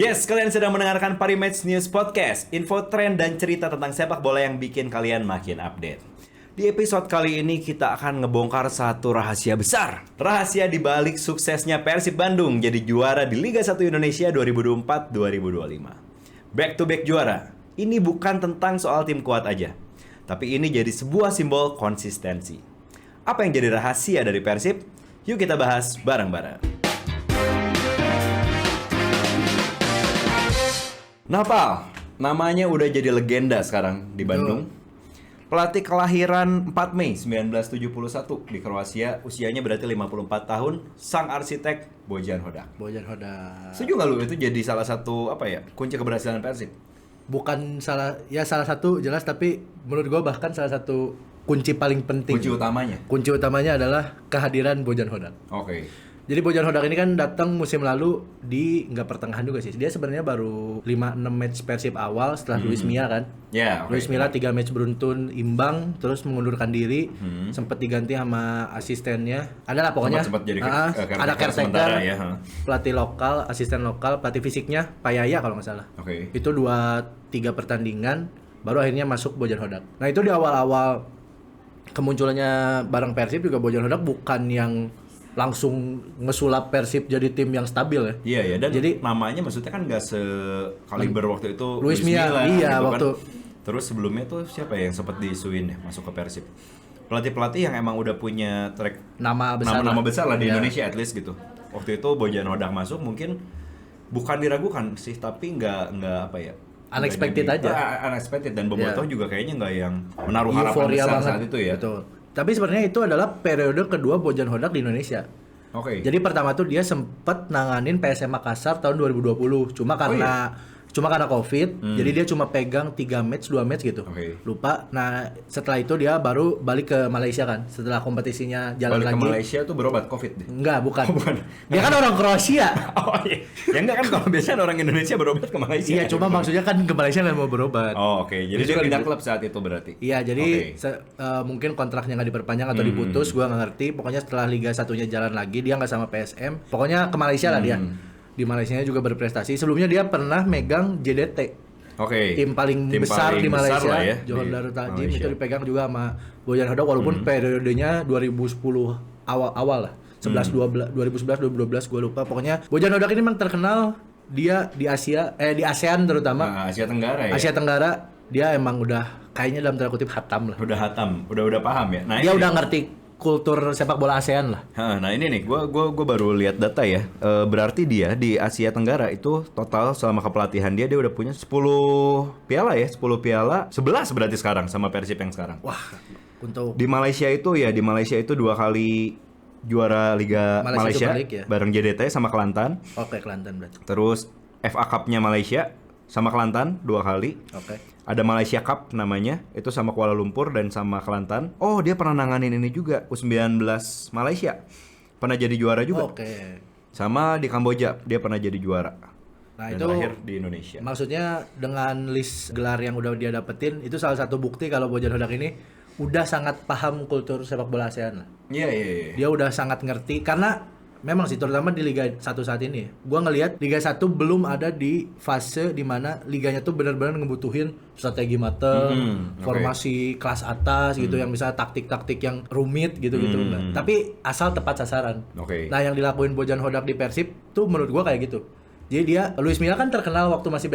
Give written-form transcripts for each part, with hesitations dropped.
Yes, kalian sedang mendengarkan Parimatch News Podcast, info tren dan cerita tentang sepak bola yang bikin kalian makin update. Di episode kali ini kita akan ngebongkar satu rahasia besar. Rahasia di balik suksesnya Persib Bandung jadi juara di Liga 1 Indonesia 2024-2025. Back to back juara. Ini bukan tentang soal tim kuat aja, tapi ini jadi sebuah simbol konsistensi. Apa yang jadi rahasia dari Persib? Yuk kita bahas bareng-bareng. Nah, Pal, namanya udah jadi legenda sekarang di Bandung. Pelatih kelahiran 4 Mei 1971 di Kroasia, usianya berarti 54 tahun, sang arsitek Bojan Hodak. Bojan Hodak. Setuju nggak lu itu jadi salah satu kunci keberhasilan Persib? Bukan salah satu jelas, tapi menurut gua bahkan salah satu kunci paling penting. Kunci utamanya? Kunci utamanya adalah kehadiran Bojan Hodak. Oke. Jadi Bojan Hodak ini kan datang musim lalu di nggak pertengahan juga sih. Dia sebenarnya baru 5-6 match Persib awal setelah Luis Milla kan. Ya, oke. Luis Milla 3 match beruntun imbang, terus mengundurkan diri, sempat diganti sama asistennya. Adalah pokoknya Sempat jadi ada caretaker, sementara ya. pelatih lokal, asisten lokal, pelatih fisiknya Pak Yaya kalau nggak salah. Oke. Itu 2-3 pertandingan baru akhirnya masuk Bojan Hodak. Nah, itu di awal-awal kemunculannya bareng Persib juga Bojan Hodak bukan yang langsung ngesulap Persib jadi tim yang stabil ya. Iya ya, dan jadi namanya maksudnya kan nggak sekaliber waktu itu Luis Milla, iya, gitu waktu kan. Terus sebelumnya tuh siapa ya yang sempat diisuin ya masuk ke Persib? Pelatih-pelatih yang emang udah punya track nama besar lah di Iya. Indonesia at least gitu. Waktu itu Bojan Hodak masuk mungkin bukan diragukan sih, tapi nggak Unexpected aja. Unexpected, dan Bobotoh Iya. juga kayaknya nggak yang menaruh harapan Euforia besar banget saat itu ya. Betul. Tapi sebenarnya itu adalah periode kedua Bojan Hodak di Indonesia. Oke. Jadi pertama tuh dia sempat nanganin PSM Makassar tahun 2020. Cuma karena Covid, jadi dia cuma pegang 3 match, 2 match gitu. Oke. Lupa. Nah, setelah itu dia baru balik ke Malaysia kan. Setelah kompetisinya jalan Balik lagi. ke Malaysia tuh berobat Covid deh. Enggak, bukan. Oh, bukan. Dia kan orang Kroasia. Oh iya. Ya enggak kan, kalau biasanya orang Indonesia berobat ke Malaysia. Iya, cuma maksudnya kan ke Malaysia nggak mau berobat. Oh, oke. Jadi dia pindah klub saat itu berarti. Iya, jadi Oke. mungkin kontraknya nggak diperpanjang atau diputus, gua nggak ngerti. Pokoknya setelah Liga 1-nya jalan lagi, dia nggak sama PSM. Pokoknya ke Malaysia lah dia. Di Malaysia juga berprestasi. Sebelumnya dia pernah megang JDT. Oke. Tim paling besar di Malaysia, lah ya, Johor di Darul Ta'zim, Malaysia. itu dipegang juga sama Bojan Hodak walaupun periodenya 2010 awal lah. 2011 2012 gue lupa. Pokoknya Bojan Hodak ini memang terkenal dia di ASEAN terutama. Nah, Asia Tenggara ya. Asia Tenggara dia emang udah kayaknya dalam tanda kutip hatam lah. Udah hatam, udah paham ya. Nah, Dia ini udah ngerti kultur sepak bola ASEAN lah. Nah ini nih, gue baru lihat data ya. Berarti dia di Asia Tenggara itu total selama kepelatihan dia udah punya 10 piala ya, 10 piala, 11 berarti sekarang sama Persib yang sekarang. Wah, untuk Di Malaysia itu 2 kali juara Liga Malaysia Malaysia Super League ya? bareng JDT sama Kelantan. oke, Kelantan berarti. Terus FA Cup-nya Malaysia sama Kelantan 2 kali. Oke. Ada Malaysia Cup namanya, itu sama Kuala Lumpur dan sama Kelantan. Oh, dia pernah nanganin ini juga, U19 Malaysia. Pernah jadi juara juga. Oke. Sama di Kamboja, dia pernah jadi juara. Nah, Dan itu terakhir di Indonesia. maksudnya dengan list gelar yang udah dia dapetin, itu salah satu bukti kalau Bojan Hodak ini udah sangat paham kultur sepak bola ASEAN lah. Iya. Dia udah sangat ngerti karena memang sih terutama di Liga 1 saat ini. Gua ngelihat Liga 1 belum ada di fase dimana liganya tuh benar-benar ngebutuhin strategi mateng, formasi kelas atas gitu yang misalnya taktik-taktik yang rumit gitu-gitu. Nah, tapi asal tepat sasaran. Oke. Nah, yang dilakuin Bojan Hodak di Persib tuh menurut gua kayak gitu. Jadi dia, Luis Milla kan terkenal waktu masih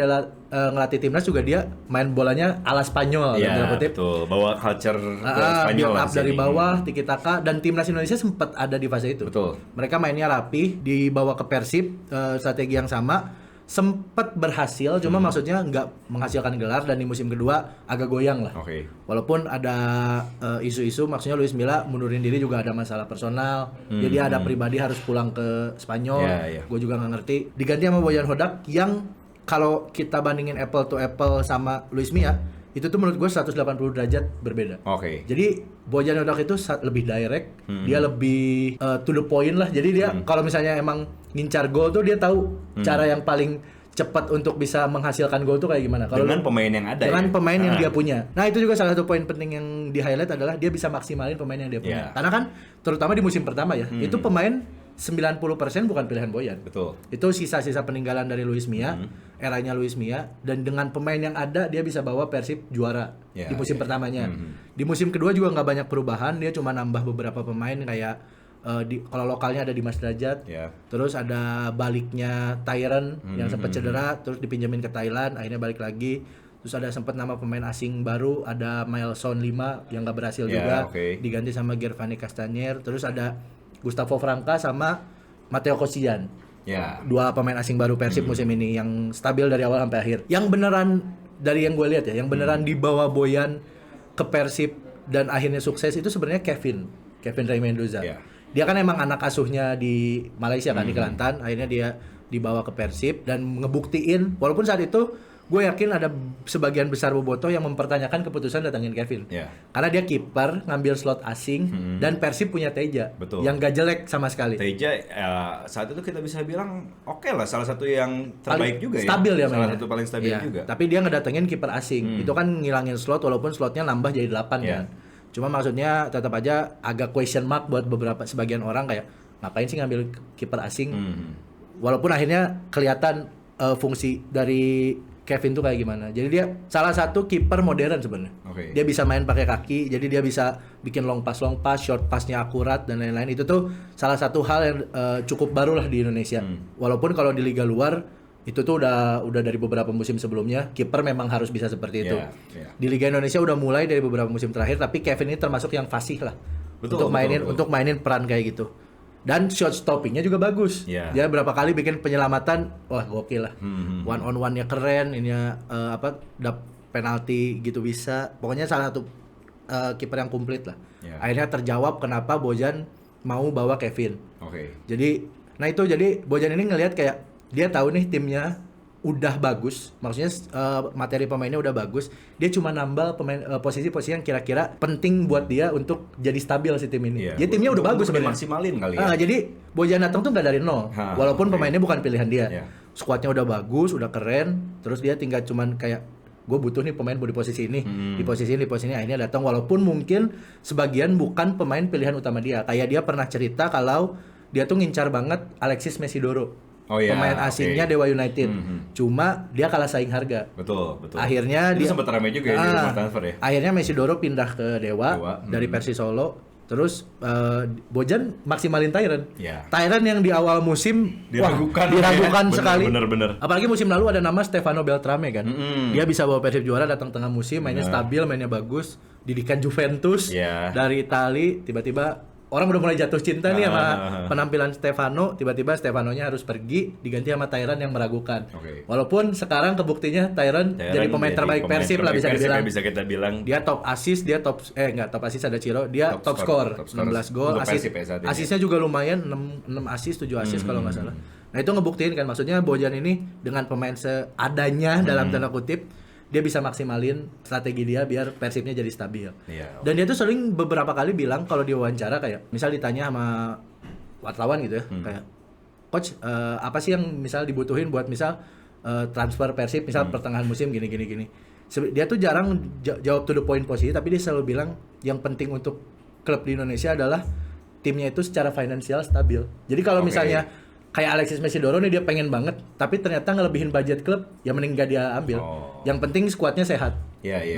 ngelatih timnas juga dia main bolanya ala Spanyol. Iya, dalam kutip. betul. Bawa culture Spanyol Build lah up di dari sini. bawah, tiki taka, dan timnas Indonesia sempat ada di fase itu. Betul. Mereka mainnya rapi, dibawa ke Persib, strategi yang sama, sempat berhasil, cuma maksudnya nggak menghasilkan gelar dan di musim kedua agak goyang lah. Oke. Walaupun ada isu-isu, maksudnya Luis Milla mundurin diri juga ada masalah personal, jadi ada pribadi harus pulang ke Spanyol. Iya. Gue juga nggak ngerti. Diganti sama Bojan Hodak yang kalau kita bandingin apple to apple sama Luis Milla, itu tuh menurut gue 180 derajat berbeda. Oke. Jadi Bojan Hodak itu lebih direct, dia lebih to the point lah. Jadi dia kalau misalnya emang ngincar gol tuh dia tahu cara yang paling cepat untuk bisa menghasilkan gol tuh kayak gimana. Kalau Dengan pemain yang ada dengan ya? pemain yang dia punya. Nah, itu juga salah satu poin penting yang di highlight adalah dia bisa maksimalin pemain yang dia punya. Yeah. Karena kan terutama di musim pertama ya, itu pemain 90% bukan pilihan Bojan. Betul. Itu sisa-sisa peninggalan dari Luis Milla, eranya Luis Milla, dan dengan pemain yang ada dia bisa bawa Persib juara di musim pertamanya. Di musim kedua juga nggak banyak perubahan, dia cuma nambah beberapa pemain kayak kalau lokalnya ada Dimas Derajat, terus ada baliknya Tyron yang sempat cedera, terus dipinjemin ke Thailand, akhirnya balik lagi. Terus ada sempat nama pemain asing baru, ada Milson 5 yang nggak berhasil juga, diganti sama Gervani Castagnier. Terus ada Gustavo Franca sama Matteo Koscielny. Dua pemain asing baru Persib musim ini yang stabil dari awal sampai akhir. Yang beneran dari yang gue lihat ya, yang beneran dibawa Bojan ke Persib dan akhirnya sukses itu sebenarnya Kevin Rey Mendoza. Dia kan emang anak asuhnya di Malaysia kan, di Kelantan. Akhirnya dia dibawa ke Persib dan ngebuktiin, walaupun saat itu gue yakin ada sebagian besar bobotoh yang mempertanyakan keputusan datangin Kevin. Karena dia kiper, ngambil slot asing, dan Persib punya Teja. Yang gak jelek sama sekali. Teja saat itu kita bisa bilang oke lah, salah satu yang terbaik juga stabil ya. Salah satu paling stabil juga. Tapi dia ngedatengin kiper asing. Itu kan ngilangin slot, walaupun slotnya nambah jadi 8 kan. Cuma maksudnya tetap aja agak question mark buat sebagian orang kayak ngapain sih ngambil kiper asing. Walaupun akhirnya kelihatan fungsi dari Kevin tuh kayak gimana. Jadi dia salah satu kiper modern sebenarnya. Dia bisa main pakai kaki, jadi dia bisa bikin long pass, short passnya akurat dan lain-lain. Itu tuh salah satu hal yang cukup baru lah di Indonesia. Walaupun kalau di liga luar itu tuh udah dari beberapa musim sebelumnya kiper memang harus bisa seperti itu. Di liga Indonesia udah mulai dari beberapa musim terakhir, tapi Kevin ini termasuk yang fasih lah untuk mainin peran kayak gitu. Dan shot stoppingnya juga bagus. Dia berapa kali bikin penyelamatan, wah gokil lah. One on one-nya keren, penalti gitu bisa. Pokoknya salah satu kiper yang komplit lah. Akhirnya terjawab kenapa Bojan mau bawa Kevin. Jadi Bojan ini ngelihat kayak dia tahu nih timnya udah bagus, maksudnya materi pemainnya udah bagus, dia cuma nambah posisi-posisi yang kira-kira penting buat dia untuk jadi stabil si tim ini. Jadi timnya udah bagus sebenarnya. Maksimalin kali ya. Jadi Bojan datang tuh nggak dari nol, walaupun pemainnya bukan pilihan dia. Skuadnya udah bagus, udah keren, terus dia tinggal cuman kayak gue butuh nih pemain di posisi ini, di posisi ini, akhirnya datang. Walaupun mungkin sebagian bukan pemain pilihan utama dia, kayak dia pernah cerita kalau dia tuh ngincar banget Alexis Mesidoro. Pemain asingnya Dewa United. Cuma dia kalah saing harga. Betul. Akhirnya itu sempat ramai juga ya di rumah transfer ya. Akhirnya Mesidoro pindah ke Dewa. Dari Persis Solo. Terus Bojan maksimalin Tyron. Tyron yang di awal musim diragukan sekali. Bener. Apalagi musim lalu ada nama Stefano Beltrame kan. Dia bisa bawa Persib juara datang tengah musim, mainnya stabil, mainnya bagus, didikan Juventus dari Itali, tiba-tiba orang udah mulai jatuh cinta nih sama penampilan Stefano, tiba-tiba Stefanonya harus pergi, diganti sama Tyron yang meragukan. Walaupun sekarang kebuktinya Tyron jadi pemain terbaik Persib lah bisa dibilang. Dia top assist, top assist ada Ciro, dia top score 16 gol, assistnya juga lumayan 6 assist, 7 assist kalau nggak salah. Nah itu ngebuktiin kan, maksudnya Bojan ini dengan pemain seadanya dalam tanda kutip, dia bisa maksimalin strategi dia biar Persibnya jadi stabil. Dan dia tuh sering beberapa kali bilang kalau dia wawancara kayak misal ditanya sama wartawan gitu ya, kayak coach apa sih yang misal dibutuhin buat misal transfer Persib misal pertengahan musim gini. Dia tuh jarang jawab to the point posisi, tapi dia selalu bilang yang penting untuk klub di Indonesia adalah timnya itu secara finansial stabil. Jadi kalau misalnya kayak Alexis Mesidoro nih dia pengen banget, tapi ternyata ngelebihin budget klub, ya mending gak dia ambil. Yang penting skuadnya sehat.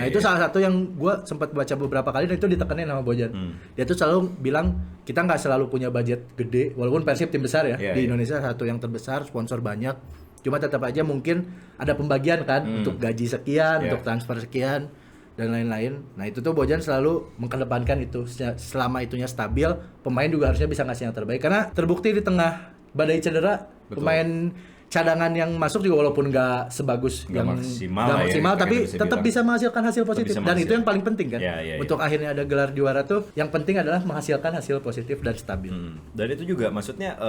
Itu salah satu yang gue sempat baca beberapa kali dan itu ditekenin sama Bojan. Dia tuh selalu bilang kita nggak selalu punya budget gede, walaupun Persib tim besar ya di Indonesia satu yang terbesar, sponsor banyak. Cuma tetap aja mungkin ada pembagian kan untuk gaji sekian, untuk transfer sekian dan lain-lain. Nah itu tuh Bojan selalu mengedepankan itu. Selama itunya stabil, pemain juga harusnya bisa ngasih yang terbaik. Karena terbukti di tengah badai cedera, pemain cadangan yang masuk juga walaupun nggak sebagus nggak maksimal tapi tetap bisa menghasilkan hasil positif dan itu yang paling penting kan untuk akhirnya ada gelar juara tuh yang penting adalah menghasilkan hasil positif dan stabil. Dan itu juga maksudnya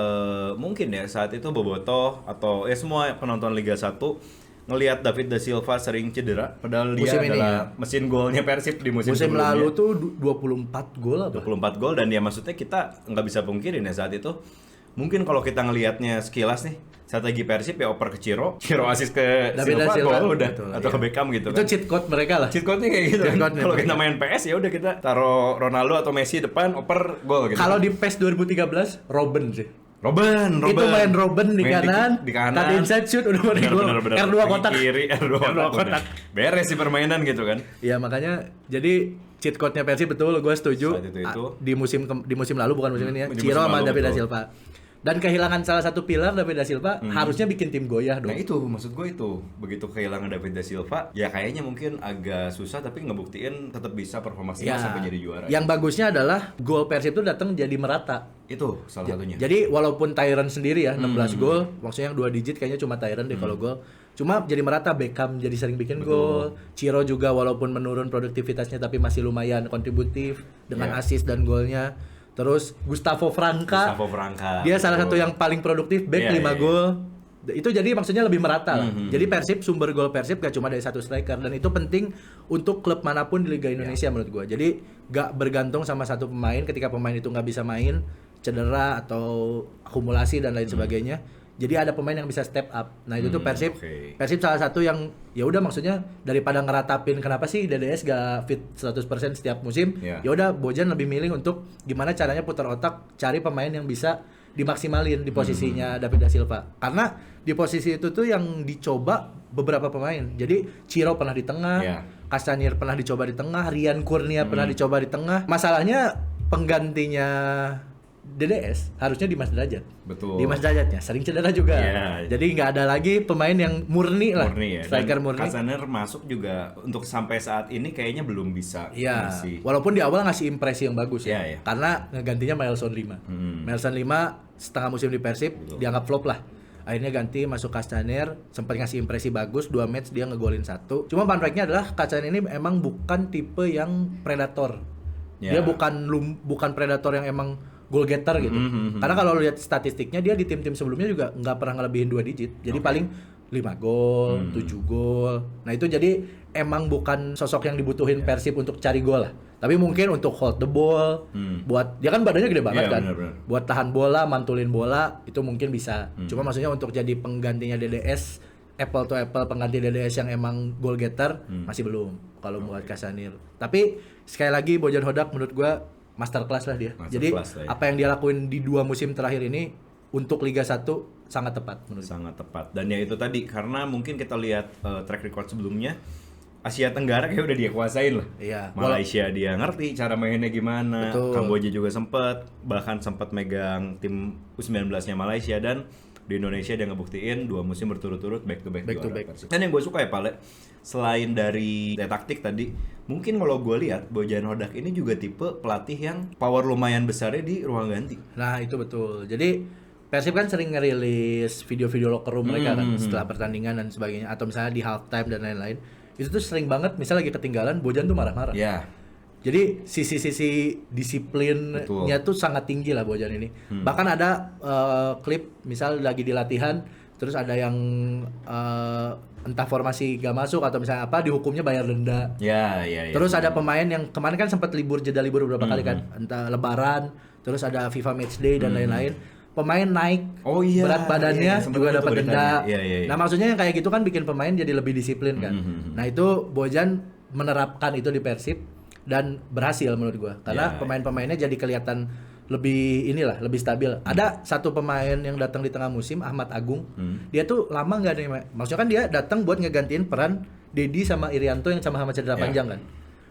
mungkin ya saat itu bobotoh atau semua penonton Liga 1 ngelihat David Da Silva sering cedera padahal dia adalah mesin golnya Persib di musim lalu tuh 24 gol apa? 24 gol dan ya maksudnya kita nggak bisa pungkirin ya saat itu mungkin kalau kita ngelihatnya sekilas nih strategi Persib ya oper ke Ciro asis ke Silva gol udah betul, atau ke Beckham gitu kan. Itu cheat code mereka lah. Cheat code-nya kayak gitu kan. Kalau kita main PS ya udah kita taruh Ronaldo atau Messi depan oper gol gitu. Kalau di PES 2013 Robben sih. Robben. Itu main Robben di Main kanan, di kanan. tadi inside shoot udah mau di gol. R2 kotak. Kiri, R2 kotak. Beres sih permainan gitu kan. Iya, makanya jadi cheat code-nya Persib betul, gue setuju. Saat itu. Di musim lalu bukan musim ini ya. Di Ciro musim sama lalu, David da betul. Silva. Dan kehilangan salah satu pilar David da Silva harusnya bikin tim goyah dong. Nah itu maksud gue itu, begitu kehilangan David da Silva, ya kayaknya mungkin agak susah tapi ngebuktiin tetap bisa performa Ya, sampai jadi juara. yang bagusnya adalah gol Persib itu datang jadi merata. Itu salah satunya. Jadi walaupun Tyron sendiri ya 16 gol, maksudnya yang 2 digit kayaknya cuma Tyron deh kalau gol. Cuma jadi merata, Beckham jadi sering bikin gol. Ciro juga walaupun menurun produktivitasnya tapi masih lumayan kontributif dengan assist dan golnya. Terus Gustavo Franca. Dia salah satu yang paling produktif, back 5 gol. Itu jadi maksudnya lebih merata lah. Jadi Persib, sumber gol Persib gak cuma dari satu striker, dan itu penting untuk klub manapun di Liga Indonesia menurut gua. Jadi gak bergantung sama satu pemain, ketika pemain itu gak bisa main, cedera atau akumulasi dan lain sebagainya. Jadi ada pemain yang bisa step up. Nah itu tuh Persib. Persib salah satu yang ya udah, maksudnya daripada ngeratapin kenapa sih DDS gak fit 100% setiap musim. Ya udah, Bojan lebih milih untuk gimana caranya putar otak cari pemain yang bisa dimaksimalin di posisinya David da Silva. Karena di posisi itu tuh yang dicoba beberapa pemain. Jadi Ciro pernah di tengah, Castanir pernah dicoba di tengah, Rian Kurnia pernah dicoba di tengah. Masalahnya penggantinya DDS harusnya Dimas Derajat. Betul. Dimas Derajatnya sering cedera juga. Jadi nggak ada lagi pemain yang murni lah. Striker murni. Castaner masuk juga untuk sampai saat ini kayaknya belum bisa. Iya. Masih. Walaupun di awal ngasih impresi yang bagus ya. Iya. Karena ngegantinya Maelson 5. Maelson 5 setengah musim di Persib dianggap flop lah. Akhirnya ganti masuk Castaner, sempat ngasih impresi bagus, 2 match dia ngegolin 1. Cuma fun fact-nya adalah Castaner ini emang bukan tipe yang predator. Dia bukan predator yang emang goal getter gitu. Karena kalau lihat statistiknya dia di tim-tim sebelumnya juga nggak pernah ngelebihin 2 digit. Jadi paling 5 gol, 7 gol. Nah itu jadi emang bukan sosok yang dibutuhin Persib untuk cari gol lah. Tapi mungkin untuk hold the ball, buat dia kan badannya gede banget kan. Bener. Buat tahan bola, mantulin bola itu mungkin bisa. Cuma maksudnya untuk jadi penggantinya DDS, apple to apple pengganti DDS yang emang goal getter masih belum kalau buat Castanir. Tapi sekali lagi Bojan Hodak menurut gua masterclass lah dia. Jadi apa yang dia lakuin di 2 musim terakhir ini untuk Liga 1 sangat tepat menurut gue. Sangat tepat. Dan ya itu tadi, karena mungkin kita lihat track record sebelumnya, Asia Tenggara kayak udah dia kuasain lah. Iya. Malaysia dia ngerti cara mainnya gimana. Kamboja juga bahkan sempat megang tim U19-nya Malaysia, dan di Indonesia dia ngebuktiin 2 musim berturut-turut back to back. Dan yang gue suka ya Pale, selain dari taktik tadi, mungkin kalau gue lihat Bojan Hodak ini juga tipe pelatih yang power lumayan besarnya di ruang ganti. Nah itu betul. Jadi Persib kan sering ngerilis video-video locker room mereka kan setelah pertandingan dan sebagainya, atau misalnya di halftime dan lain-lain. Itu tuh sering banget misalnya lagi ketinggalan, Bojan tuh marah-marah. Jadi sisi-sisi disiplinnya tuh sangat tinggi lah Bojan ini. Bahkan ada klip misal lagi di latihan, terus ada yang entah formasi gak masuk atau misalnya apa, dihukumnya bayar denda. Terus ada pemain yang kemarin kan sempat jeda libur beberapa kali kan, entah lebaran, terus ada FIFA Matchday dan lain-lain. Pemain naik berat badannya juga dapat denda. Nah maksudnya yang kayak gitu kan bikin pemain jadi lebih disiplin kan. Nah itu Bojan menerapkan itu di Persib dan berhasil menurut gua, karena pemain-pemainnya jadi kelihatan lebih lebih stabil. Ada satu pemain yang datang di tengah musim, Ahmad Agung. Dia tuh lama nggak ada, maksudnya kan dia datang buat ngegantiin peran Dedi sama Irianto yang sama-sama cedera panjang kan.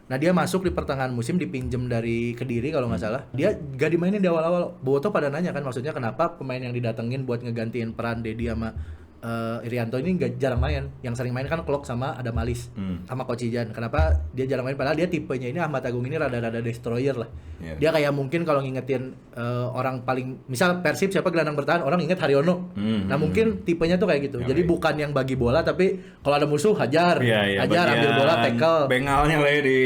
Nah dia masuk di pertengahan musim, dipinjem dari Kediri kalau nggak salah. Dia gak dimainin di awal-awal. Bowoto pada nanya kan, maksudnya kenapa pemain yang didatengin buat ngegantiin peran Dedi sama Irianto ini jarang main. Yang sering main kan Klok sama Adam Alis sama Coach Ijan. Kenapa dia jarang main? Padahal dia tipenya ini, Ahmad Agung ini rada-rada destroyer lah. Dia kayak mungkin kalau ngingetin orang paling, misal Persib siapa gelandang bertahan, orang inget Haryono. Nah mungkin tipenya tuh kayak gitu. Jadi bukan yang bagi bola, tapi kalau ada musuh hajar, ambil bola, tackle. Bengalnya lah di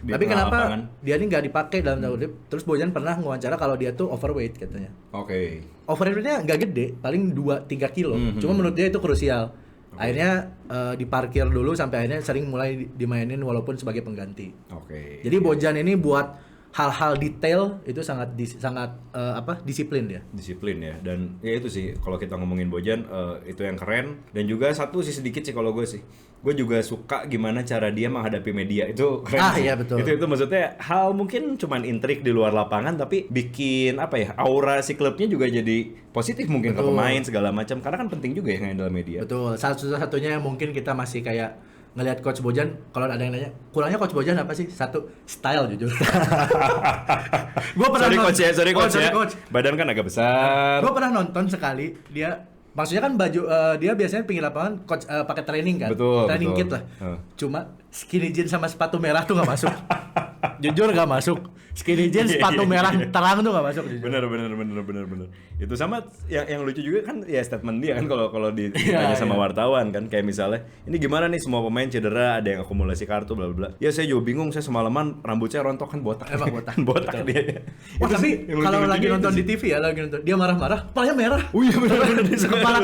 tapi kenapa lapangan. dia ini nggak dipakai dalam tanda kutip? Terus Bojan pernah ngewawancara kalau dia tuh overweight katanya. Overweightnya nggak gede, paling 2-3 kilo. Cuma menurut dia itu krusial. Akhirnya diparkir dulu sampai akhirnya sering mulai dimainin walaupun sebagai pengganti. Jadi Bojan ini buat hal-hal detail itu sangat disiplin dia. Disiplin ya, dan ya itu sih kalau kita ngomongin Bojan itu yang keren. Dan juga satu sih sedikit sih kalau gue sih, gue juga suka gimana cara dia menghadapi media, itu keren sih. Iya betul. Itu maksudnya hal mungkin cuman intrik di luar lapangan tapi bikin apa ya, aura si klubnya juga jadi positif mungkin ke pemain segala macam, karena kan penting juga ya handle media. Betul. Satu-satunya yang mungkin kita masih kayak ngelihat Coach Bojan, kalau ada yang nanya kurangnya Coach Bojan apa sih? Satu, style jujur. Gua pernah sorry coach ya. Badan kan agak besar. Gue pernah nonton sekali dia, maksudnya kan baju dia biasanya pinggir lapangan coach pakai training kan, training kit lah. Cuma skinny jeans sama sepatu merah tuh nggak masuk. Jujur nggak masuk. Skinny jeans sepatu merah terang tuh nggak masuk. Jujur. Bener. Itu sama yang lucu juga kan ya statement dia kan kalau ditanya sama wartawan kan, kayak misalnya ini gimana nih semua pemain cedera, ada yang akumulasi kartu bla bla. Ya saya juga bingung, saya semalaman rambut saya rontok kan botak. Emang botak. botak dia. Wah, tapi kalau lagi nonton di TV ya, lagi nonton dia marah-marah, kepalanya merah. Oh iya benar.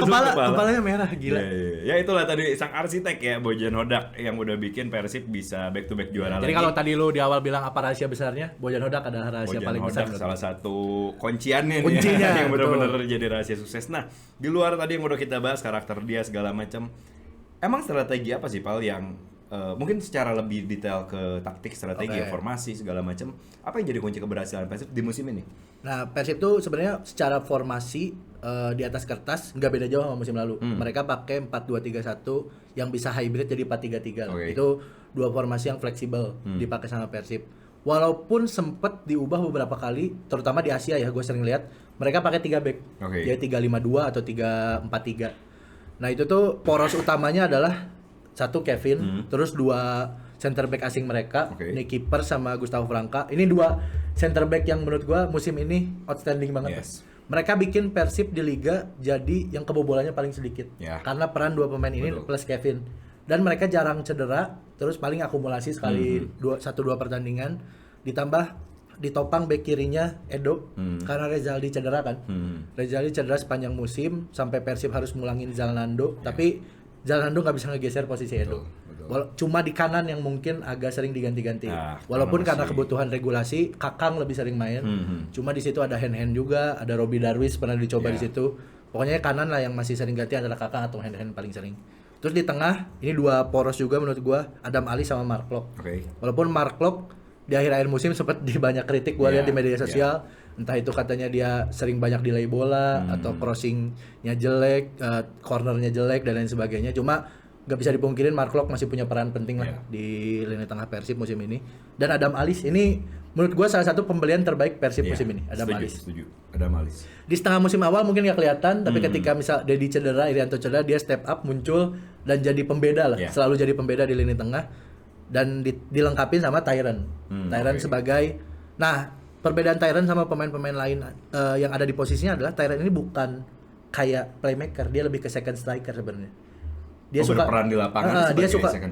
Kepalanya merah, gila. Ya itulah tadi sang arsitek ya, Bojan Hodak yang udah bikin Persib bisa back to back juara lagi. Jadi kalau tadi lu di awal bilang apa rahasia besarnya, Bojan Hodak ada rahasia Bojan paling Hodak besar. salah satu kunciannya Kuncinya, nih, yang benar-benar jadi rahasia sukses. Nah, di luar tadi yang udah kita bahas karakter dia segala macam, emang strategi apa sih Pal yang mungkin secara lebih detail ke taktik, strategi, formasi segala macam, apa yang jadi kunci keberhasilan Persib di musim ini? Nah, Persib tuh sebenarnya secara formasi di atas kertas nggak beda jauh sama musim lalu. Mereka pakai 4-2-3-1 yang bisa hybrid jadi 4-3-3. Itu dua formasi yang fleksibel dipakai sama Persib. Walaupun sempet diubah beberapa kali, terutama di Asia ya, gue sering lihat mereka pakai 3 back. Jadi 3-5-2 atau 3-4-3. Nah, itu tuh poros utamanya adalah satu Kevin, terus 2 center back asing mereka, ini kiper sama Gustavo Franca. Ini 2 center back yang menurut gua musim ini outstanding banget. Mereka bikin Persib di liga jadi yang kebobolannya paling sedikit. Karena peran 2 pemain ini plus Kevin. Dan mereka jarang cedera, terus paling akumulasi sekali 1-2 pertandingan. Ditambah ditopang back kirinya Edo karena Rezaldi cedera kan. Rezaldi cedera sepanjang musim sampai Persib harus mulangin Zalando, tapi Zalando nggak bisa ngegeser posisi Edo. Cuma di kanan yang mungkin agak sering diganti-ganti. Walaupun karena kebutuhan regulasi, Kakang lebih sering main. Cuma di situ ada Hen juga, ada Robbie Darwis pernah dicoba di situ. Pokoknya kanan lah yang masih sering ganti antara Kakang atau Hen paling sering. Terus di tengah ini 2 poros juga menurut gua, Adam Ali sama Mark Lok. Walaupun Mark Lok di akhir-akhir musim sempat banyak kritik gua lihat di media sosial. Entah itu katanya dia sering banyak delay bola atau crossingnya jelek, cornernya jelek dan lain sebagainya. Cuma nggak bisa dipungkirin Mark Lok masih punya peran penting lah di lini tengah Persib musim ini. Dan Adam Alis ini menurut gua salah satu pembelian terbaik Persib musim ini. Adam Alis. Setuju. Adam Alis. Di setengah musim awal mungkin nggak kelihatan, tapi ketika misal Dedi cedera, Irianto cedera, dia step up muncul dan jadi pembeda lah. Selalu jadi pembeda di lini tengah dan dilengkapi sama Tyron. Tyron sebagai, nah perbedaan Tyron sama pemain-pemain lain yang ada di posisinya adalah Tyron ini bukan kayak playmaker, dia lebih ke second striker sebenarnya. Dia suka berperan di lapangan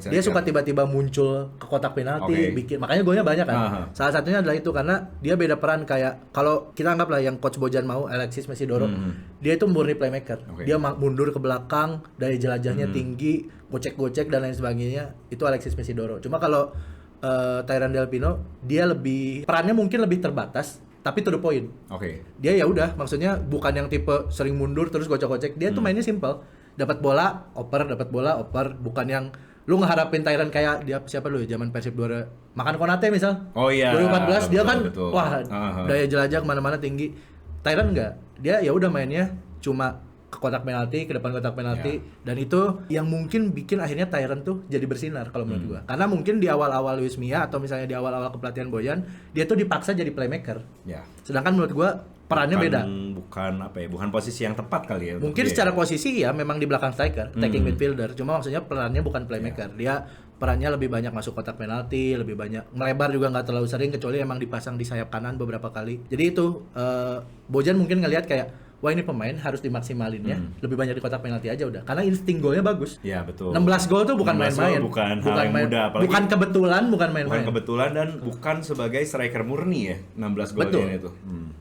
dia suka tiba-tiba muncul ke kotak penalti, bikin, makanya golnya banyak kan. Salah satunya adalah itu karena dia beda peran, kayak kalau kita anggaplah yang coach Bojan mau Alexis Mesidoro, dia itu murni playmaker. Dia mundur ke belakang, daya jelajahnya tinggi, gocek-gocek dan lain sebagainya, itu Alexis Mesidoro. Cuma kalau Tyron Del Pino, dia lebih, perannya mungkin lebih terbatas tapi to the point. Dia ya udah, maksudnya bukan yang tipe sering mundur terus gocek-gocek. Dia tuh mainnya simple. Dapat bola, oper, bukan yang lu ngeharapin Tyron kayak dia siapa dulu zaman Persib 2 makan Konate misal. 2014 dia kan wah daya jelajah kemana-mana tinggi. Tyron enggak. Dia ya udah mainnya cuma ke kotak penalti, ke depan kotak penalti, dan itu yang mungkin bikin akhirnya Tyron tuh jadi bersinar kalau menurut gua. Karena mungkin di awal-awal Luis Mia atau misalnya di awal-awal kepelatihan Boyan, dia tuh dipaksa jadi playmaker. Sedangkan menurut gua perannya beda. Bukan posisi yang tepat kali ya. Mungkin secara posisi ya memang di belakang striker, attacking midfielder. Cuma maksudnya perannya bukan playmaker. Dia perannya lebih banyak masuk kotak penalti, lebih banyak melebar juga nggak terlalu sering, kecuali emang dipasang di sayap kanan beberapa kali. Jadi itu Bojan mungkin ngelihat kayak, wah ini pemain harus dimaksimalin ya, lebih banyak di kotak penalti aja udah. Karena insting golnya bagus. Iya betul. 16 gol tuh bukan main-main. Bukan hal yang mudah. Bukan kebetulan, bukan main-main. Bukan kebetulan dan bukan sebagai striker murni ya, 16 golnya itu.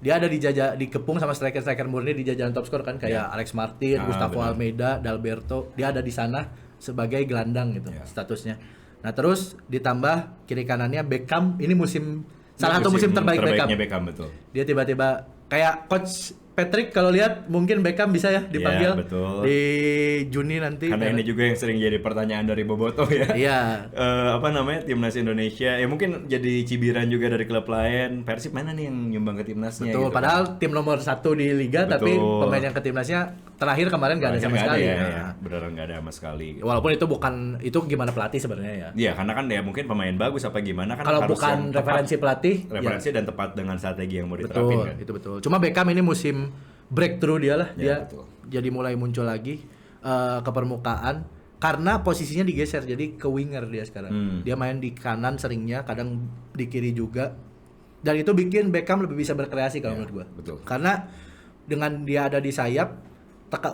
Dia ada dikepung sama striker-striker murni di jajaran top skor kan, kayak Alex Martin, Gustavo Almeida, Dalberto. Dia ada di sana sebagai gelandang gitu statusnya. Nah terus ditambah kiri kanannya Beckham, ini musim salah satu musim terbaik Beckham. Terbaiknya Beckham, betul. Dia tiba-tiba kayak coach Patrick kalau lihat mungkin Beckham bisa ya dipanggil betul. di Juni nanti. Karena ini juga yang sering jadi pertanyaan dari Bobotoh ya. Iya. Apa namanya, timnas Indonesia ya mungkin jadi cibiran juga dari klub lain. Persib mana nih yang nyumbang ke timnasnya? Betul, gitu padahal tim nomor 1 di liga. Betul. Tapi pemain yang ke timnasnya terakhir kemarin nggak ada sama sekali. Ya. Beneran nggak ada sama sekali. Walaupun itu gimana pelatih sebenarnya ya. Iya, karena kan ya mungkin pemain bagus apa gimana kan Kalau harus bukan yang referensi pelatih, referensi ya. dan tepat dengan strategi yang mau diterapin Betul, kan. itu betul. Cuma Beckham ini musim breakthrough dia lah, Ya, dia betul. jadi mulai muncul lagi ke permukaan karena posisinya digeser jadi ke winger dia sekarang. Dia main di kanan seringnya, kadang di kiri juga. Dan itu bikin Beckham lebih bisa berkreasi kalau menurut gua. betul. Karena dengan dia ada di sayap,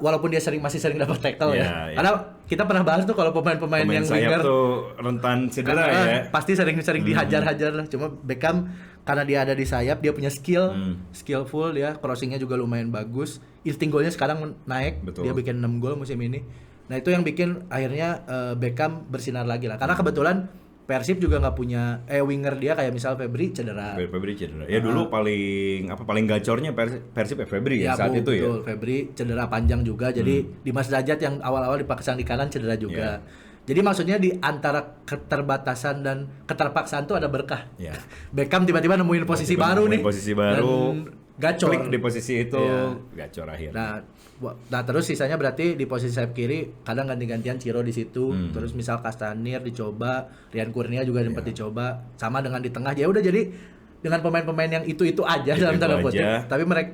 walaupun dia masih sering dapat tackle ya. Karena kita pernah bahas tuh kalau pemain-pemain yang sayap winger tuh rentan cedera ya. pasti sering dihajar-hajar lah. Cuma Beckham karena dia ada di sayap, dia punya skillful ya, crossingnya juga lumayan bagus. Insting golnya sekarang naik, Betul. dia bikin 6 gol musim ini. Nah itu yang bikin akhirnya Beckham bersinar lagi lah. Karena kebetulan Persib juga nggak punya winger dia kayak misal Febri cedera. Febri cedera. Ya dulu paling gacornya Persib Febri ya saat itu ya. Betul, Febri cedera panjang juga. Jadi Dimas Derajat yang awal-awal dipasang di kanan cedera juga. Jadi maksudnya di antara keterbatasan dan keterpaksaan tuh ada berkah. Ya. Beckham tiba-tiba nemuin posisi baru nih. Posisi baru. Dan gacor. Klik di posisi itu, Iya. gacor akhirnya. Nah terus sisanya berarti di posisi sayap kiri kadang ganti-gantian Ciro di situ. Terus misal Castanir dicoba, Rian Kurnia juga sempat dicoba. Sama dengan di tengah. Ya udah jadi dengan pemain-pemain yang itu aja dalam tanda kutip.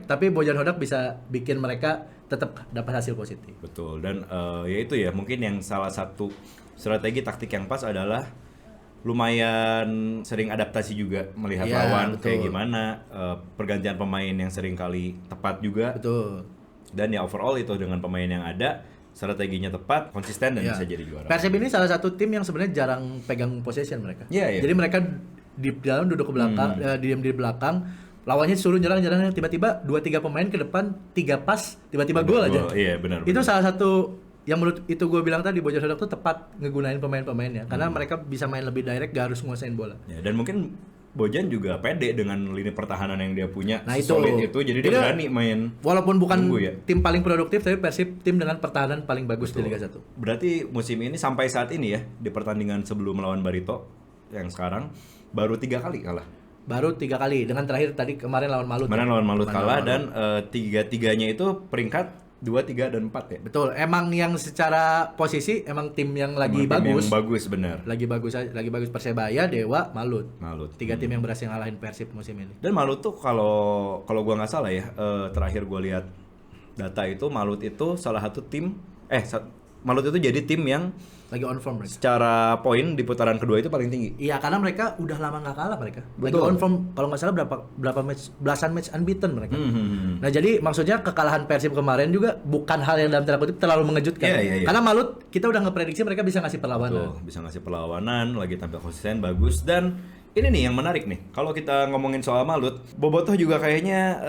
Tapi Bojan Hodak bisa bikin mereka tetap dapat hasil positif. Betul, dan ya itu ya mungkin yang salah satu strategi taktik yang pas adalah lumayan sering adaptasi juga melihat Ya, lawan betul. kayak gimana, pergantian pemain yang sering kali tepat juga. Betul. Dan ya overall itu dengan pemain yang ada strateginya tepat, konsisten dan Ya. bisa jadi juara. Persib ini salah satu tim yang sebenarnya jarang pegang possession mereka. Iya, iya. Jadi mereka di dalam duduk ke belakang, diam di belakang, lawannya suruh nyerang tiba-tiba 2-3 pemain ke depan, 3 pas, tiba-tiba gol aja. Iya benar. Itu salah satu yang menurut itu gue bilang tadi Bojan Hodak tuh tepat ngegunain pemain-pemainnya karena mereka bisa main lebih direct, gak harus nguasain bola. Ya, dan mungkin Bojan juga pede dengan lini pertahanan yang dia punya, Nah, itu. solid itu, jadi dia berani main. Walaupun bukan Tunggu ya. tim paling produktif, tapi Persib tim dengan pertahanan paling bagus di Liga 1. Berarti musim ini sampai saat ini ya, di pertandingan sebelum melawan Barito yang sekarang baru 3 kali kalah. Baru 3 kali, dengan terakhir tadi kemarin lawan Malut. Kemarin lawan Malut kalah Malut. dan tiga-tiganya itu peringkat 2, 3, dan 4 ya. Betul, emang yang secara posisi emang tim yang lagi Emang tim bagus. yang bagus benar. Lagi bagus Persebaya, Dewa, Malut. Malut. 3 tim yang berhasil ngalahin Persib musim ini. Dan Malut tuh kalau gua nggak salah ya, terakhir gua lihat data itu Malut itu salah satu tim Malut itu jadi tim yang Lagi on form mereka. secara poin di putaran kedua itu paling tinggi. Iya, karena mereka udah lama nggak kalah mereka. Lagi Betul. on form, kalau nggak salah berapa match, belasan match unbeaten mereka. Nah jadi maksudnya kekalahan Persib kemarin juga bukan hal yang dalam tanda kutip terlalu mengejutkan. Iya. Karena Malut kita udah ngeprediksi mereka bisa ngasih perlawanan. Betul, bisa ngasih perlawanan, lagi tampil konsisten, bagus. Dan ini nih yang menarik nih, kalau kita ngomongin soal Malut, Bobotoh juga kayaknya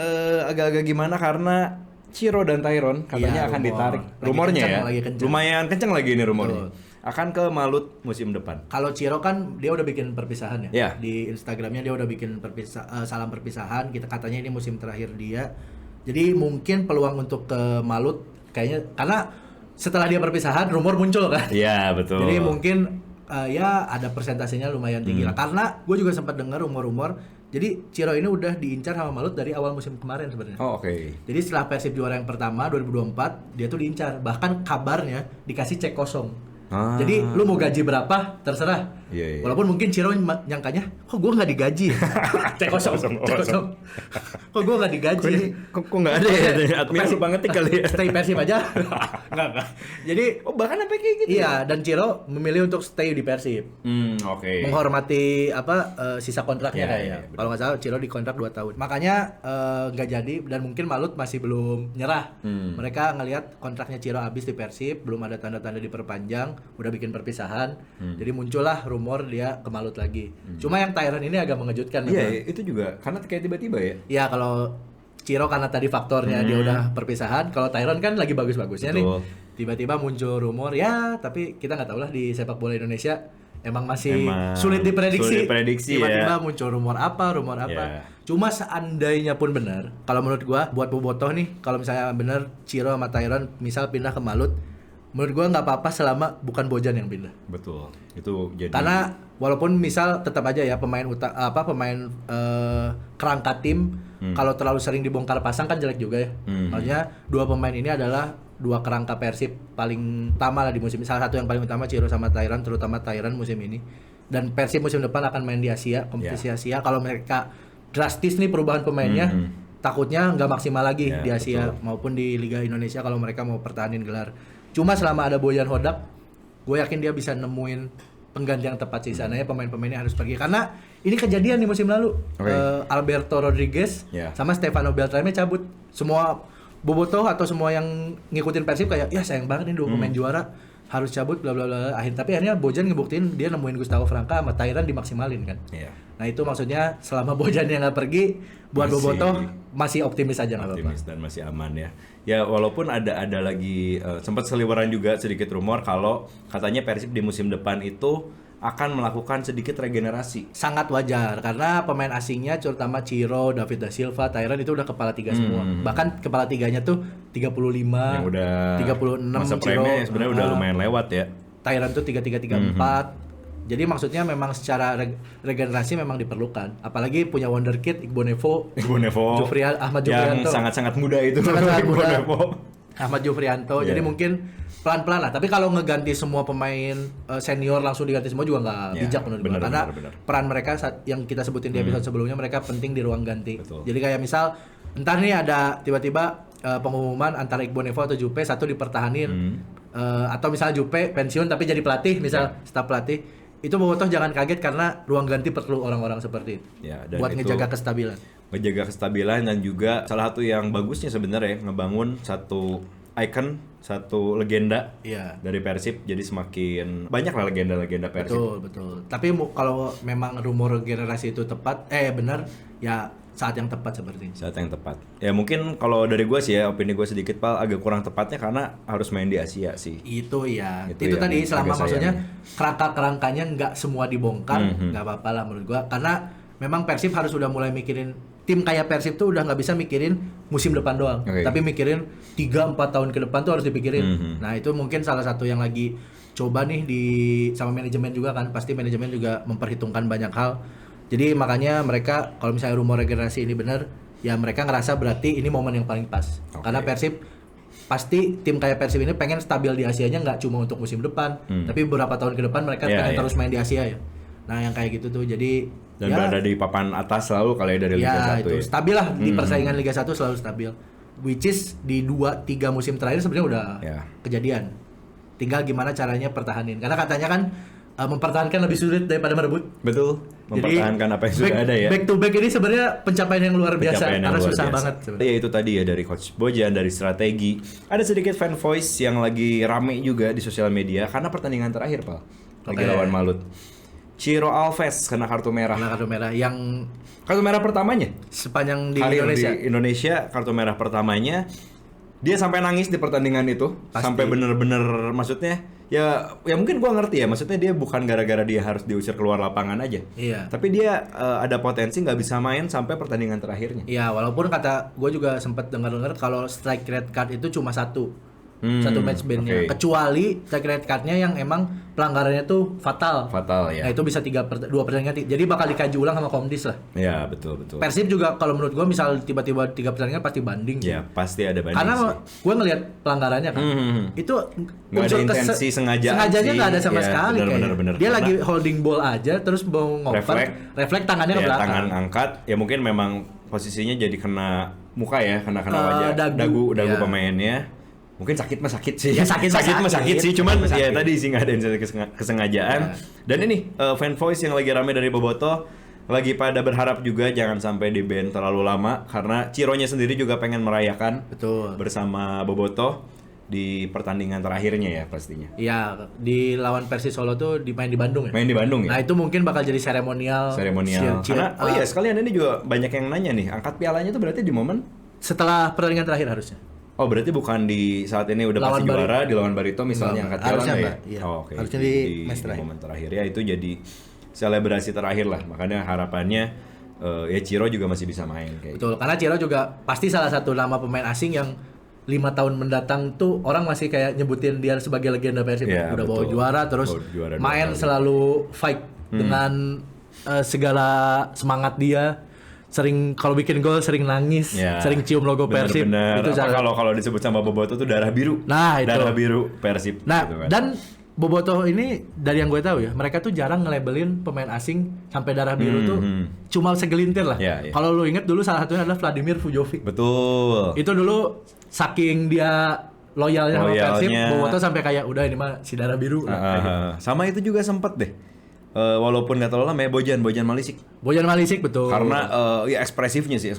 agak-agak gimana karena Ciro dan Tyron katanya Iya, akan rumor. ditarik. Lagi Rumornya kenceng, ya, lagi kenceng. lumayan kenceng lagi ini rumornya. Betul. Akan ke Malut musim depan. Kalau Ciro kan dia udah bikin perpisahan ya. Iya. Di Instagramnya dia udah bikin salam perpisahan. Kita katanya ini musim terakhir dia. Jadi mungkin peluang untuk ke Malut kayaknya karena setelah dia perpisahan rumor muncul kan. Iya, betul. Jadi mungkin ya ada persentasenya lumayan tinggi lah. Karena gue juga sempat dengar rumor-rumor. Jadi Ciro ini udah diincar sama Malut dari awal musim kemarin sebenarnya. Oh, oke. Jadi setelah Persib juara yang pertama 2024 dia tuh diincar. Bahkan kabarnya dikasih cek kosong. Ah. Jadi lu mau gaji berapa terserah. Iya. Walaupun mungkin Ciro nyangkanya, kok gue nggak digaji? Cek kosong. Kok gue nggak digaji? Kok nggak ada ya? Admin lupa ngetik kali ya. Stay Persib aja? Enggak. Jadi Bahkan sampai kayak gitu. iya, dan Ciro memilih untuk stay di Persib. Oke. Menghormati sisa kontraknya Iya, kayaknya. iya, Kalau nggak salah Ciro dikontrak 2 tahun. Makanya nggak jadi dan mungkin Malut masih belum nyerah. Mereka ngelihat kontraknya Ciro habis di Persib, belum ada tanda-tanda diperpanjang, udah bikin perpisahan. Jadi muncullah rumor dia ke Malut lagi. Cuma yang Tyron ini agak mengejutkan. Iya, itu juga karena kayak tiba-tiba ya. Ya kalau Ciro karena tadi faktornya dia udah perpisahan, kalau Tyron kan lagi bagus-bagusnya nih. Betul. Tiba-tiba muncul rumor ya, tapi kita nggak tahu lah di sepak bola Indonesia emang masih Emang sulit diprediksi. sulit diprediksi Tiba-tiba ya. muncul rumor apa. Ya. Cuma seandainya pun benar, kalau menurut gua buat Bobotoh nih, kalau misalnya benar Ciro sama Tyron misal pindah ke Malut, menurut gua nggak apa-apa selama bukan Bojan yang pindah. Betul. Itu jadi Karena walaupun misal tetap aja ya pemain kerangka tim kalau terlalu sering dibongkar pasang kan jelek juga ya. Maksudnya dua pemain ini adalah dua kerangka Persib paling utama lah di musim. Salah satu yang paling utama Ciro sama Tyron, terutama Tyron musim ini. Dan Persib musim depan akan main di Asia, kompetisi Asia. Kalau mereka drastis nih perubahan pemainnya, takutnya nggak maksimal lagi di Asia maupun di Liga Indonesia kalau mereka mau pertahanin gelar. Cuma selama ada Bojan Hodak, gue yakin dia bisa nemuin pengganti yang tepat sih. Sananya pemain-pemainnya harus pergi karena ini kejadian di musim lalu. Alberto Rodriguez sama Stefano Beltrame cabut. Semua Bobotoh atau semua yang ngikutin Persib kayak ya sayang banget nih dua pemain juara harus cabut bla bla bla. Tapi akhirnya Bojan ngebuktiin dia nemuin Gustavo Franca sama Tyran dimaksimalin kan. Nah itu maksudnya selama Bojan yang nggak pergi, buat Bobotoh masih optimis aja nggak apa-apa. Optimis dan masih aman ya. Ya walaupun ada lagi sempat seliweran juga sedikit rumor kalau katanya Persib di musim depan itu akan melakukan sedikit regenerasi. Sangat wajar karena pemain asingnya terutama Ciro, David da Silva, Tyran itu udah kepala tiga semua. Bahkan kepala tiganya tuh 35, yang udah 36 masa Ciro. prime-nya sebenarnya udah lumayan lewat ya. Tyran tuh 33-34. Jadi maksudnya memang secara regenerasi memang diperlukan. Apalagi punya wonderkid Iqbal Nevo, Ahmad Jufrianto. Yang sangat-sangat muda itu. Sangat muda. Nevo. Ahmad Jufrianto. Jadi mungkin pelan-pelan lah. Tapi kalau ngeganti semua pemain senior langsung diganti semua juga nggak bijak menurut gue. Karena peran mereka yang kita sebutin di episode sebelumnya mereka penting di ruang ganti. Betul. Jadi kayak misal entar nih ada tiba-tiba pengumuman antara Iqbal Nevo atau Jupe satu dipertahanin atau misal Jupe pensiun tapi jadi pelatih misal staf pelatih. Itu Bobotoh jangan kaget karena ruang ganti perlu orang-orang seperti itu. Dan buat ngejaga kestabilan. Ngejaga kestabilan dan juga salah satu yang bagusnya sebenarnya ngebangun satu icon, satu legenda dari Persib. Jadi semakin banyak lah legenda-legenda Persib. Betul. Tapi kalau memang rumor generasi itu tepat, benar, ya saat yang tepat seperti ini. Saat yang tepat. Ya mungkin kalau dari gue sih ya, opini gue sedikit Pal, agak kurang tepatnya karena harus main di Asia sih. Itu tadi selama maksudnya kerangka-kerangkanya nggak semua dibongkar, nggak apa-apa lah menurut gue. Karena memang Persib harus udah mulai mikirin, tim kayak Persib tuh udah nggak bisa mikirin musim depan doang. Tapi mikirin 3-4 tahun ke depan tuh harus dipikirin. Nah itu mungkin salah satu yang lagi coba nih sama manajemen juga kan. Pasti manajemen juga memperhitungkan banyak hal. Jadi makanya mereka kalau misalnya rumor regenerasi ini benar, ya mereka ngerasa berarti ini momen yang paling pas. Karena Persib pasti tim kayak Persib ini pengen stabil di Asianya nggak cuma untuk musim depan, tapi beberapa tahun ke depan mereka pengen terus main di Asia ya. Nah yang kayak gitu tuh jadi dan berada di papan atas selalu kalau dari Liga 1 itu stabil lah di persaingan Liga 1 selalu stabil. Which is di 2-3 musim terakhir sebenarnya udah kejadian. Tinggal gimana caranya pertahanin. Karena katanya kan mempertahankan lebih sulit daripada merebut. Betul. Mempertahankan apa yang sudah ada ya. Back to back ini sebenarnya pencapaian yang luar biasa karena susah banget sebenarnya. Ya itu tadi ya dari Coach Bojan, dari strategi. Ada sedikit fan voice yang lagi rame juga di sosial media karena pertandingan terakhir, Pak. Lagi lawan Malut. Ciro Alves kena kartu merah. Yang kartu merah pertamanya sepanjang di Indonesia kartu merah pertamanya. Dia sampai nangis di pertandingan itu. Pasti. Sampai bener-bener maksudnya ya mungkin gua ngerti ya, maksudnya dia bukan gara-gara dia harus diusir keluar lapangan aja. Tapi dia ada potensi nggak bisa main sampai pertandingan terakhirnya. Iya, walaupun kata gua juga sempat dengar dengar kalau strike red card itu cuma satu match ban-nya. Kecuali strike red card-nya yang emang pelanggarannya tuh fatal ya. Nah itu bisa 2 pertandingan, jadi bakal dikaji ulang sama Komdis lah. Iya betul. Persib juga kalau menurut gua misal tiba-tiba 3 pertandingan pasti banding. Iya pasti ada banding. Karena gua ngelihat pelanggarannya kan, itu nggak ada intensi sengajanya nggak ada sama sekali. Bener. Dia lagi holding ball aja terus mau ngoper, refleks tangannya ke belakang. Tangan angkat, ya mungkin memang posisinya jadi kena muka ya, kena wajah, dagu pemainnya. Mungkin sakit sih. Ya, sakit sih, cuman ya tadi sih nggak ada kesengajaan. Dan ini fan voice yang lagi rame dari Bobotoh lagi pada berharap juga jangan sampai di ban terlalu lama karena Cironya sendiri juga pengen merayakan bersama Bobotoh di pertandingan terakhirnya ya pastinya. Iya, di lawan Persis Solo tuh main di Bandung ya. Main di Bandung ya. Nah, itu mungkin bakal jadi seremonial. Karena sekalian ini juga banyak yang nanya nih, angkat pialanya tuh berarti di momen setelah pertandingan terakhir harusnya. Oh berarti bukan di saat ini udah Lawan pasti juara di lawan Barito misalnya angkat piala Harusnya nggak ya? Mbak, iya. Oh, oke. Harusnya di match di terakhir. momen terakhir ya itu jadi selebrasi terakhir lah. Makanya harapannya ya Ciro juga masih bisa main kayak. Betul, karena Ciro juga pasti salah satu nama pemain asing yang 5 tahun mendatang tuh orang masih kayak nyebutin dia sebagai legenda Persib. Iya, Udah bawa betul. juara terus Bawa juara 2 main kali. selalu fight dengan segala semangat dia. Sering kalau bikin gol sering nangis, Ya, sering cium logo Persib. bener-bener. Itu Apa cara- kalau disebut sama Boboto tuh darah biru. Nah, itu. Darah biru Persib. Nah, gitu kan. dan Boboto ini dari yang gue tahu ya, mereka tuh jarang nge-labelin pemain asing sampai darah biru tuh cuma segelintir lah. Ya, ya. Kalau lu inget dulu salah satunya adalah Vladimir Fujovic. Betul. Itu dulu saking dia loyalnya sama Persib, Loyalnya. Boboto sampai kayak udah ini mah si darah biru lah. Sama itu juga sempet deh. Walaupun nggak terlalu lama ya Bojan Malisik. Bojan Malisik betul. Karena ya ekspresifnya ya,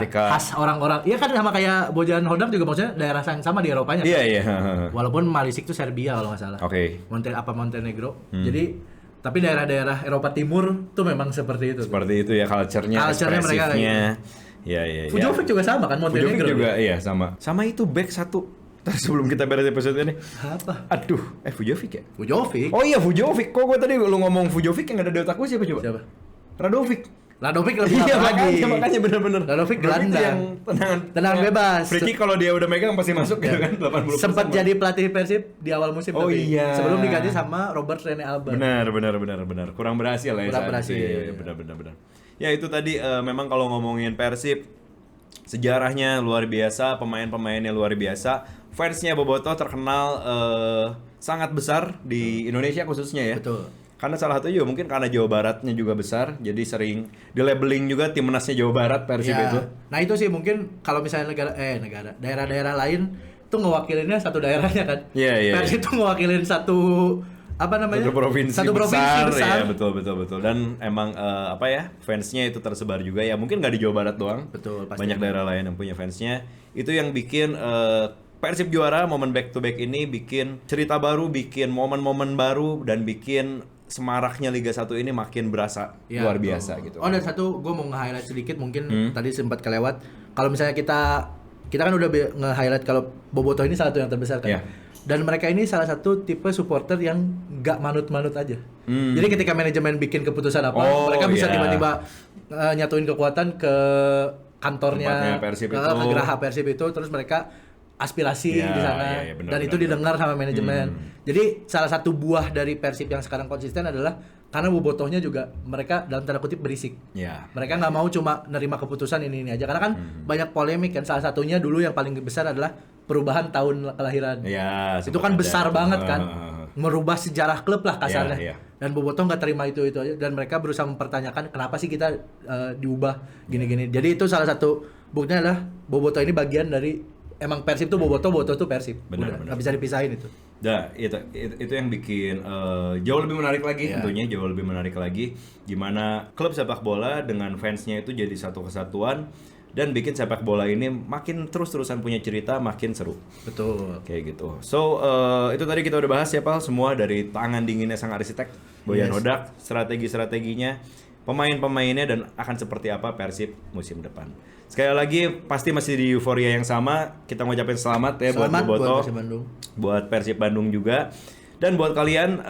ketika khas orang-orang. Iya kan sama kayak Bojan Hodak juga maksudnya daerah yang sama di Eropanya. iya. Walaupun Malisik tuh Serbia kalau nggak salah. Oke. Montenegro. Jadi tapi daerah-daerah Eropa Timur tuh memang seperti itu. Seperti itu ya culture-nya, Culture-nya mereka ekspresifnya. Iya. Fujovic juga sama kan Fujovic Montenegro. juga iya sama. Sama itu back satu. Ntar sebelum kita beres episode ini. Apa? Aduh, Fujovic ya? Fujovic. Oh iya Fujovic. Kok gue tadi lu ngomong Fujovic yang ada di otak gue siapa coba? Siapa? Radovic. Radovic lebih Iya apa lagi? makanya bener-bener. Radovic itu gelandang. yang Tenang bebas. Free kick kalau dia udah megang pasti masuk gitu kan 80%. Sempat jadi pelatih Persib di awal musim Oh tapi iya. sebelum diganti sama Robert Rene Albert. Benar. Kurang berhasil lah ya. Kurang saat itu. berhasil. Iya, benar. Ya itu tadi memang kalau ngomongin Persib sejarahnya luar biasa, pemain-pemainnya luar biasa, fansnya Boboto terkenal sangat besar di Indonesia khususnya ya. Betul. Karena salah satu juga mungkin karena Jawa Baratnya juga besar, jadi sering di labeling juga timnasnya Jawa Barat Persib Ya. itu. Nah itu sih mungkin kalau misalnya daerah-daerah lain tuh ngewakilinnya satu daerahnya kan. Iya. Persib tuh ngewakilin satu apa namanya? Satu provinsi besar. Ya, betul. Dan emang fansnya itu tersebar juga ya. Mungkin nggak di Jawa Barat doang. Betul, pasti. Banyak daerah lain yang punya fansnya. Itu yang bikin Persib juara, momen back to back ini bikin cerita baru, bikin momen-momen baru dan bikin semaraknya Liga 1 ini makin berasa Ya, luar biasa gitu. Oh dan satu gue mau nge-highlight sedikit mungkin tadi sempat kelewat. Kalau misalnya kita kan udah nge-highlight kalau Boboto ini salah satu yang terbesar kan. Ya. Dan mereka ini salah satu tipe supporter yang nggak manut-manut aja. Jadi ketika manajemen bikin keputusan apa, mereka bisa iya. tiba-tiba nyatuin kekuatan ke kantornya, Tempatnya Persib ke itu. Geraha Persib itu, terus mereka aspirasi Ya, di sana iya, benar, dan itu benar. didengar sama manajemen. Jadi salah satu buah dari Persib yang sekarang konsisten adalah karena Bobotohnya juga mereka dalam tanda kutip berisik. Ya. Mereka nggak mau cuma nerima keputusan ini aja karena kan banyak polemik kan. Salah satunya dulu yang paling besar adalah perubahan tahun kelahiran. Ya, Itu sempat kan ada besar itu. banget kan, merubah sejarah klub lah kasarnya. Iya. Dan Boboto nggak terima itu aja dan mereka berusaha mempertanyakan kenapa sih kita diubah gini-gini. Jadi itu salah satu buktinya adalah Boboto ini bagian dari emang Persib tuh Boboto tuh Persib. Benar. Nggak bisa dipisahin itu. Nah, itu yang bikin jauh lebih menarik lagi tentunya, jauh lebih menarik lagi gimana klub sepak bola dengan fansnya itu jadi satu kesatuan dan bikin sepak bola ini makin terus-terusan punya cerita, makin seru. Betul. Kayak gitu. So, itu tadi kita udah bahas ya, Pal, semua dari tangan dinginnya sang arsitek Boyan Hodak, strategi-strateginya, pemain-pemainnya dan akan seperti apa Persib musim depan. Sekali lagi pasti masih di euforia yang sama. Kita ngucapin selamat ya buat Selamat Boboto, buat Persib Bandung. buat Persib Bandung juga. Dan buat kalian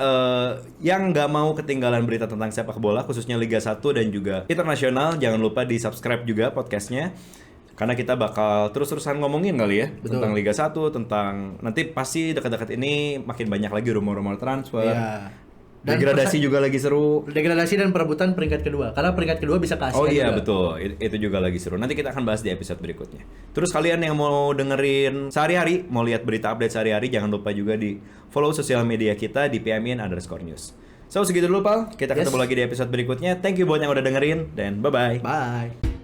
yang nggak mau ketinggalan berita tentang sepak bola, khususnya Liga 1 dan juga internasional, jangan lupa di subscribe juga podcastnya. Karena kita bakal terus-terusan ngomongin kali ya tentang Liga 1, tentang nanti pasti dekat-dekat ini makin banyak lagi rumor-rumor transfer. Iya. Dan Degradasi juga lagi seru. Degradasi dan perebutan peringkat kedua. Karena peringkat kedua bisa ke Asia Oh iya juga. betul, itu juga lagi seru. Nanti kita akan bahas di episode berikutnya. Terus kalian yang mau dengerin sehari-hari, mau lihat berita update sehari-hari, jangan lupa juga di follow sosial media kita di @pmin_news. So segitu dulu Pal, kita ketemu lagi di episode berikutnya. Thank you buat yang udah dengerin dan bye-bye. Bye.